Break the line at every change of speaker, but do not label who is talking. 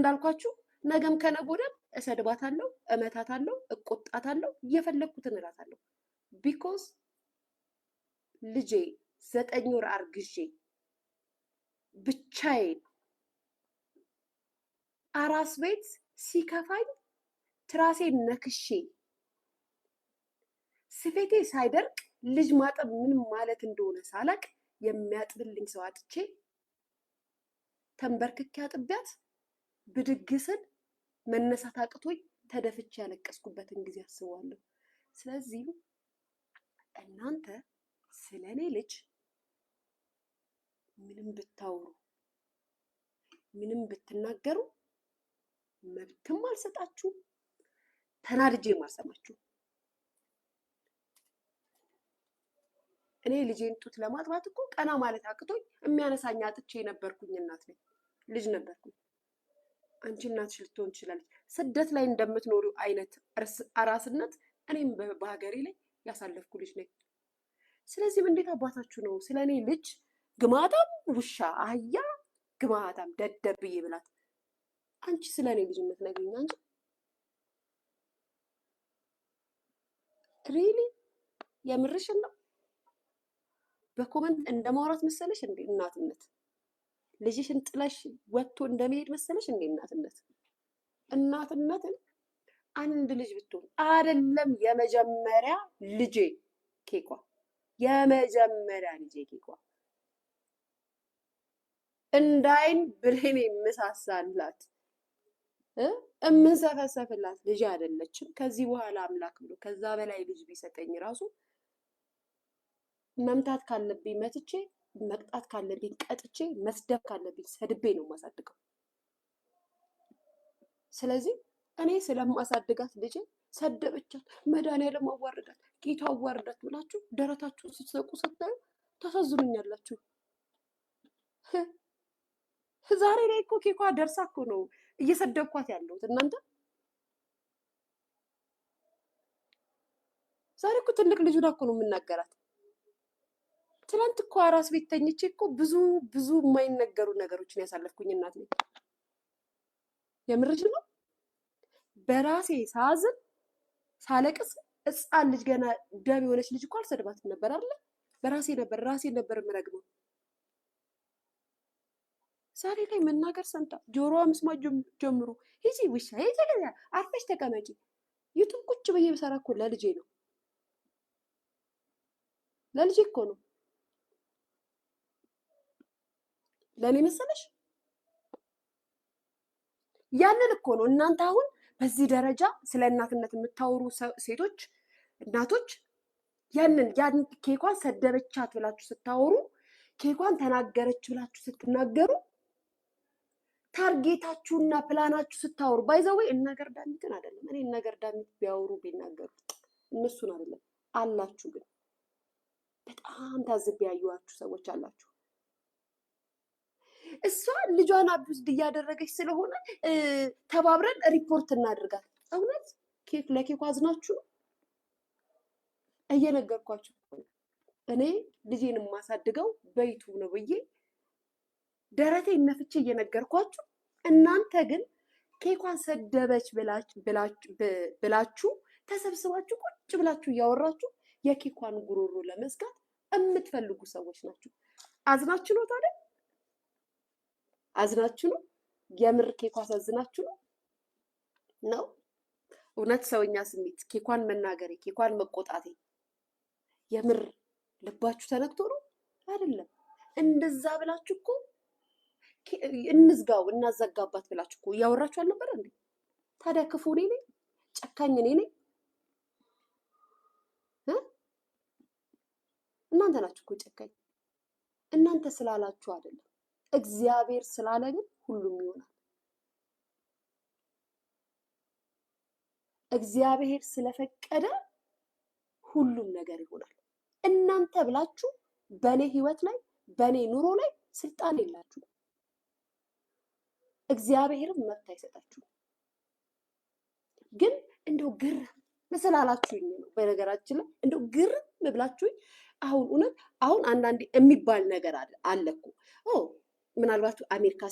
እንዳልኳችሁ ነገም ከነጎዳም እሰድባታለሁ፣ እመታታለሁ፣ እቆጣታለሁ፣ እየፈለኩትን እላታለሁ። ቢኮዝ ልጄ 9 ወር አርግዤ ብቻዬን አራስ ቤት ሲከፋኝ ትራሴን ነክሼ ስፌቴ ሳይደርቅ ልጅ ማጠብ ምን ማለት እንደሆነ ሳላቅ የሚያጥብልኝ ሰው አጥቼ ተንበርክኬ አጥቢያት ብድግስን መነሳት አቅቶኝ ተደፍቼ ያለቀስኩበትን ጊዜ አስባለሁ። ስለዚህ እናንተ ስለኔ ልጅ ምንም ብታወሩ ምንም ብትናገሩ መብትም አልሰጣችሁ፣ ተናድጄም አልሰማችሁ። እኔ ልጄን ጡት ለማጥባት እኮ ቀና ማለት አቅቶኝ የሚያነሳኝ አጥቼ የነበርኩኝ እናት ነኝ፣ ልጅ ነበርኩኝ። አንቺ እናትሽ ልትሆን ትችላለች። ስደት ላይ እንደምትኖሪው አይነት አራስነት እኔም በሀገሬ ላይ ያሳለፍኩ ልጅ ነኝ። ስለዚህም እንዴት አባታችሁ ነው ስለኔ ልጅ ግማታም ውሻ አህያ ግማታም ደደብዬ ብላት አንቺ ስለኔ ልጅ የምትነግሪኝ? አንቺ ሪሊ የምርሽን ነው? በኮመንት እንደማውራት መሰለሽ እንዴ እናትነት? ልጅሽን ጥለሽ ወጥቶ እንደመሄድ መሰለሽ እንዴ እናትነት? እናትነትን አንድ ልጅ ብትሆን አይደለም የመጀመሪያ ልጄ ኬኳ፣ የመጀመሪያ ልጄ ኬኳ እንዳይን ብሌን የምሳሳላት እምንሰፈሰፍላት ልጅ አይደለችም። ከዚህ በኋላ አምላክ ብሎ ከዛ በላይ ልጅ ቢሰጠኝ ራሱ መምታት ካለብኝ መትቼ፣ መቅጣት ካለብኝ ቀጥቼ፣ መስደብ ካለብኝ ሰድቤ ነው የማሳድገው። ስለዚህ እኔ ስለማሳድጋት ልጄ ሰደበቻት፣ መድኃኒዓለም አዋርዳት፣ ጌታ አዋርዳት ብላችሁ ደረታችሁን ስትሰቁ ስታዩ ታሳዝኑኛላችሁ። ዛሬ ላይ እኮ ኬኳ ደርሳ እኮ ነው እየሰደብኳት ያለሁት። እናንተ ዛሬ እኮ ትልቅ ልጁን እኮ ነው የምናገራት። ትናንት እኮ አራስ ቤት ተኝቼ እኮ ብዙ የማይነገሩ ነገሮችን ያሳለፍኩኝ እናት ነኝ። የምርሽ ነው። በራሴ ሳዝን ሳለቅስ ሕፃን ልጅ ገና ደም የሆነች ልጅ እኮ አልሰድባትም ነበር አይደለ? ራሴ ነበር የምረግመው። ዛሬ ላይ መናገር ሰምታ ጆሮዋ መስማት ጀምሮ ሂጂ ውሻ ሂጂ ገዛ አርፈሽ ተቀመጪ። ዩቱብ ቁጭ ብዬ በሰራ እኮ ለልጄ ነው፣ ለልጄ እኮ ነው። ለኔ መሰለሽ? ያንን እኮ ነው እናንተ አሁን በዚህ ደረጃ ስለ እናትነት የምታወሩ ሴቶች እናቶች ያን ኬኳን ሰደበቻት ብላችሁ ስታወሩ፣ ኬኳን ተናገረች ብላችሁ ስትናገሩ፣ ታርጌታችሁና ፕላናችሁ ስታወሩ ባይዘወይ እነገር ዳሚትን አይደለም። እኔ እነገር ዳሚት ቢያወሩ ቢናገሩ እነሱን አይደለም አላችሁ። ግን በጣም ታዝብ ያዩዋችሁ ሰዎች አላችሁ። እሷ ልጇን አብዩዝድ እያደረገች ስለሆነ ተባብረን ሪፖርት እናድርጋት። እውነት ለኬኳ አዝናችሁ ነው? እየነገርኳችሁ እኔ ልጄን የማሳድገው በዩቱብ ነው ብዬ ደረቴ ነፍቼ እየነገርኳችሁ፣ እናንተ ግን ኬኳን ሰደበች ብላችሁ ተሰብስባችሁ ቁጭ ብላችሁ እያወራችሁ የኬኳን ጉሮሮ ለመዝጋት የምትፈልጉ ሰዎች ናችሁ። አዝናችሁ ነው ታዲያ? አዝናችሁ ነው? የምር ኬኳ አሳዝናችሁ ነው? ነው እውነት ሰውኛ ስሜት ኬኳን መናገሬ ኬኳን መቆጣቴ የምር ልባችሁ ተነክቶ ነው? አይደለም። እንደዛ ብላችሁ እኮ እንዝጋው እናዘጋባት ብላችሁ እኮ እያወራችሁ አልነበረ እንዴ? ታዲያ ክፉ እኔ ነኝ? ጨካኝ እኔ ነኝ? እናንተ ናችሁ እኮ ጨካኝ። እናንተ ስላላችሁ አይደለም፣ እግዚአብሔር ስላለ ግን ሁሉም ይሆናል። እግዚአብሔር ስለፈቀደ ሁሉም ነገር ይሆናል። እናንተ ብላችሁ በኔ ህይወት ላይ በኔ ኑሮ ላይ ስልጣን የላችሁ። እግዚአብሔርም መብት አይሰጣችሁ። ግን እንደው ግርም ስላላችሁኝ ነው። በነገራችን ላይ እንደው ግርም ብላችሁኝ አሁን አንዳንዴ የሚባል ነገር አለ እኮ ምናልባት አሜሪካ